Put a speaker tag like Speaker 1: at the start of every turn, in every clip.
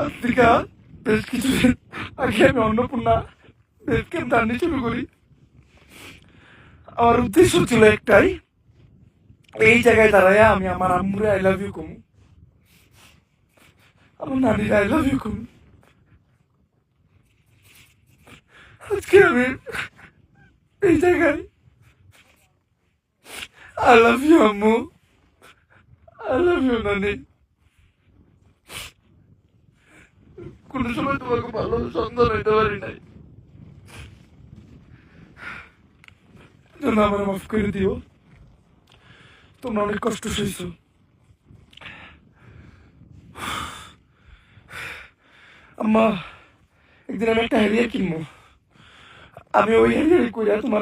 Speaker 1: আজ থেকে বেশ কিছুদিন আগে আমি অন্নপূর্ণা বেস ক্যাম্প জার্নি শুরু করি। আমার উদ্দেশ্য ছিল একটাই, এই জায়গায় দাঁড়ায় আমি আমার আম্মুরে আই লাভ ইউ কমু, আমার নানির আই লাভ ইউ কমু। আজকে আমি এই জায়গায় আই লাভ ইউ আম্মু, আই লাভ ইউ নানি। কোনো সময় তোমাকে ভালো সন্তান হইতে পারি নাই, জন্য আমার মাফ করে দিও। তোমরা অনেক কষ্ট সইছো। আম্মা, একদিন আমি একটা হ্যারিয়ার কিনবো। আমি ওই হ্যারিয়ার কইরা তোমার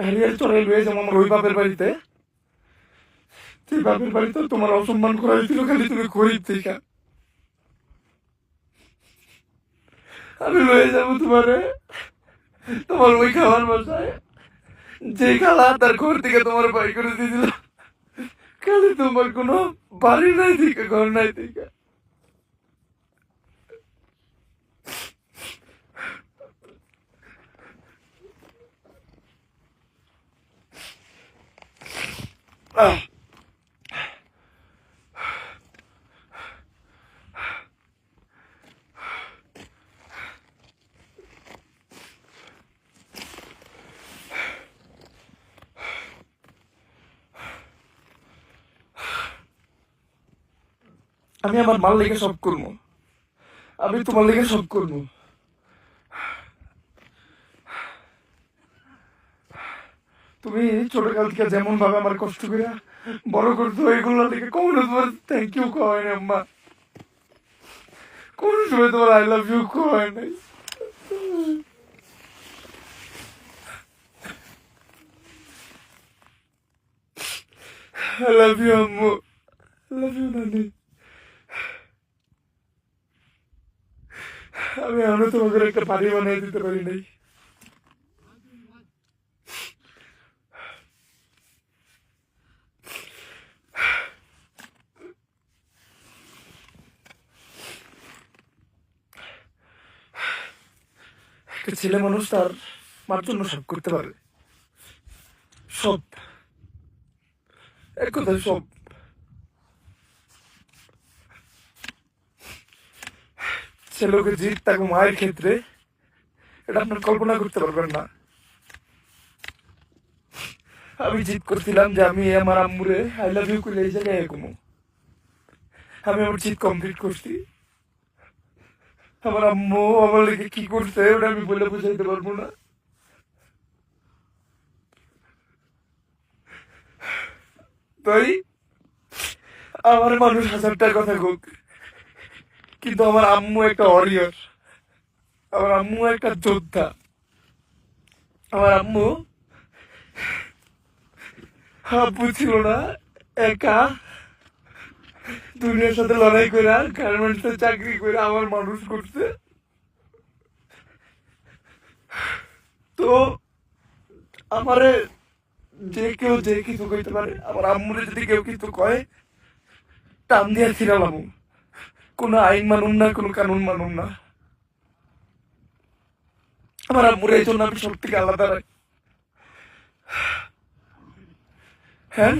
Speaker 1: হ্যারিয়ার চড়াই লয়ে যাবো আমার ওই বাপের বাড়িতে। সেই বাপের বাড়িতে তোমার অসম্মান করা হয়েছিল খালি তুমি গরিব থেকে। আমি লয়ে যাবো তোমারে তোমার ওই খাবার বাসায়, যে খালা তার ঘর থেকে তোমার বাই করে দিয়েছিল। খালি তোমার কোনো বাড়ি নাই থেকে, ঘর নাই থেকে। আমি আমার মাল লেগে সব করবো, আমি তোমার লেগে সব করবো। তুমি ছোটকাল থেকে যেমন ভাবে আমার কষ্ট করে বড় করতো, এগুলোর লেগে কখনো তোমার থ্যাংক ইউ কয় না আম্মা, কোন সময় তোমার আই লাভ ইউ কয় নাই। আই লাভ ইউ আম্মু, আই লাভ ইউ নানি। আমি এখনো তোমাকে একটা বাড়ি বানিয়ে দিতে পারি নাই। একটা ছেলে মানুষ তার মার জন্য সব করতে পারে, সব, এক কথায় সব। ছেলেকে জিত তাকে মায়ের ক্ষেত্রে, এটা আপনার কল্পনা করতে পারবেন না। আমি জিদ করছিলাম যে আমি আমার আম্মুরে আই লাভ ইউ করে এই জায়গায় ঘুমো। আমি আমার জিদ কমপ্লিট করছি। আমার আম্মু আমার লেগে কি করছে ওটা আমি বলে বুঝাইতে পারবো না। তাই আমার মানুষ হাজারটার কথা হোক, কিন্তু আমার আম্মু একটা ওয়ারিয়র, আমার আম্মু একটা যোদ্ধা। আমার আম্মু আব্বু ছিল না, একা দুনিয়ার সাথে লড়াই করে গার্মেন্টসে চাকরি করে আমার মানুষ করছে। তো আমারে যে কেউ যে কিছু কইতে পারে, আমার আম্মুরে যদি কেউ কিছু কয় টান দিয়ে ছিড়ালাম। কোনো আইন মানুন না, কোনো কানুন মানুন না। আমার আম্মুরে এই জন্য আমি সব থেকে আলাদা রাখি। হ্যাঁ,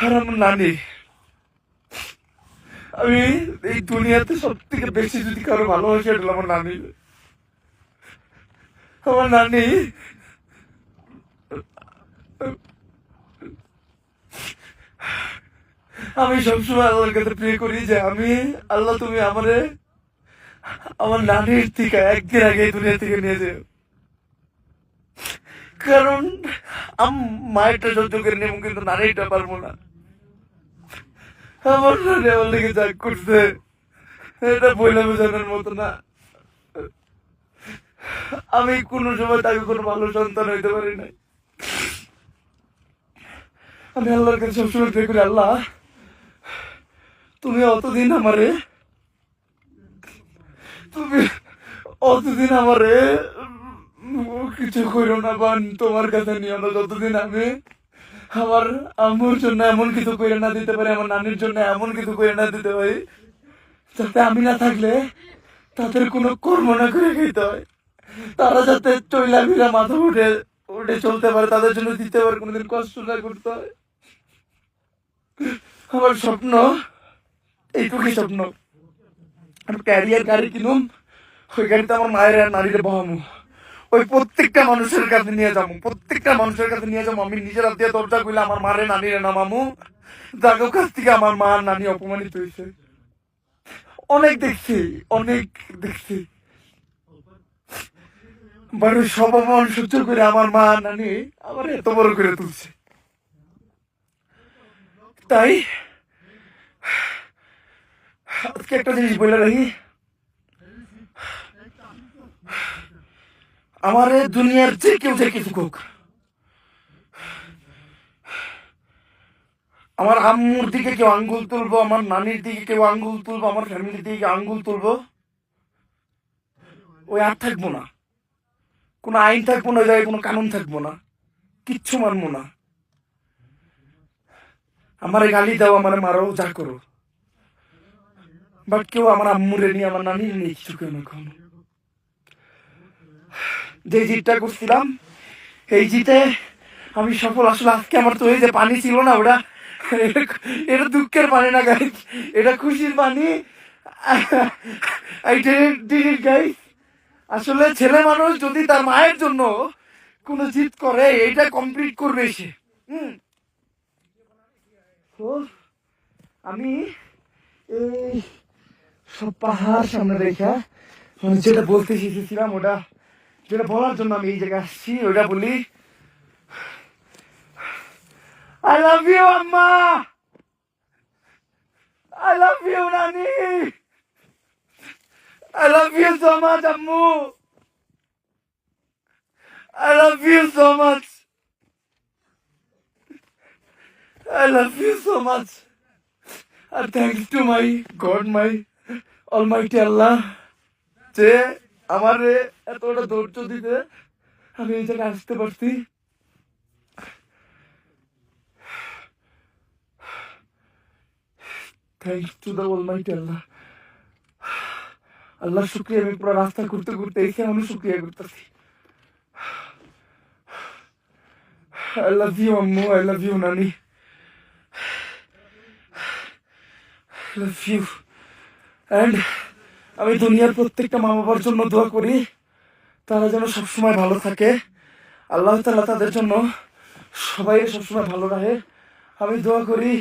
Speaker 1: আর আমার নানি, আমি এই দুনিয়াতে সব থেকে বেশি যদি কারো ভালোবাসি এটা আমার নানি। আমার নানি আমি সবসময় আল্লাহর কাছে প্রে করি যে আমি আল্লাহ তুমি আমারে আমার নানির থেকে একদিন আগে এই দুনিয়া থেকে নিয়ে যাও। কারণ মায়েরটা সহ্য করে নেব, কিন্তু নানিটা পারবো না। আমার নানি আমার লেগে যা করছে এটা বইলে বোঝানোর মতো না। আমি কোনো সময় তাকে কোনো ভালো সন্তান হইতে পারি নাই। আমি আল্লাহর কাছে সবসময় প্রে করি, আল্লাহ তুমি অতদিন আমারে, তুমি অতদিন আমারে কিছু করো না, বান তোমার কাছে নিও না, যতদিন আমি আমার আম্মুর জন্য এমন কিছু করে না দিতে পারি, আমার নানির জন্য এমন কিছু করে না দিতে পারি যাতে আমি না থাকলে তাদের কোনো কর্ম না করে খেতে হয়, তারা যাতে চইলা ফিরা মাথা উঠে উঠে চলতে পারে, তাদের জন্য দিতে পারে, কোনোদিন কষ্ট না করতে হয়। আমার স্বপ্ন এইটুকুই স্বপ্ন, আমি ক্যারিয়ার গাড়ি কিনুম, ওই গাড়িতে আমার মায়ের আর নারীরে বহামু, ওই প্রত্যেকটা মানুষের কাছে নিয়ে যাবো, প্রত্যেকটা মানুষের কাছে নিয়ে যাবো। আমি নিজের হাত দিয়ে দরজা খুলে আমার মারে নানিরে নামামু, যাদের কাছ থেকে আমার মা আর নানি অপমানিত হয়েছে। অনেক দেখছি, অনেক দেখছি, বাড়ি সব অপমান সহ্য করে আমার মা আর নানি আমার এত বড় করে তুলছে। তাই আজকে একটা জিনিস বলে রাখি, আমার দুনিয়ার যে কেউ যে কিছু হোক, আমার আম্মুর দিকে কেউ আঙ্গুল তুলবো, আমার নানির দিকে কেউ আঙ্গুল তুলবো, আমার ফ্যামিলির দিকে আঙ্গুল তুলবো, ওই আর থাকবো না, কোনো আইন থাকবো না, ওই জায়গায় কোনো কানুন থাকবো না, কিচ্ছু মানবো না। আমার গালি দাও, আমার মারো, যা করো, বাট কেউ আমার আম্মুরে নিয়ে, আমার নানির নিয়ে কিছু কেন কখনো। যে জিতটা করছিলাম, এই জিতে আমি সফল। আসলে আজকে আমার তো এই যে পানি ছিল না, ওটা এটা দুঃখের পানি না গাইস, এটা খুশির পানি। I did it, guys. আসলে ছেলে মানুষ যদি তার মায়ের জন্য কোনো জিত করে, এটা কমপ্লিট করবে সে। তো আমি এই সব পাহাড় সামনে রেখা যেটা বলতে শিখেছিলাম, ওটা যেটা বলার জন্য আমি এই জায়গায় আসছি, ওটা বলি, I love you, Amma. I love you, Nani. I love you so much, Ammu. I love you so much. I love you so much. And thanks to my God, my Almighty Allah, যে আমারে এতটা ধৈর্য দিতে আমি এই জায়গায় আসতে পারছি। Thanks to the Almighty Allah. আল্লাহ শুক্রিয়া, আমি পুরো রাস্তা ঘুরতে ঘুরতে এসে আমি শুক্রিয়া করতেছি। I love you, Ammu. I love you, Nani. I love you. And আমি দুনিয়ার প্রত্যেকটা মা বাবার জন্য দোয়া করি, তারা যেন সবসময় ভালো থাকে। আল্লাহ তাআলা তাদের জন্য সবাই সবসময় ভালো রাখে। আমি দোয়া করি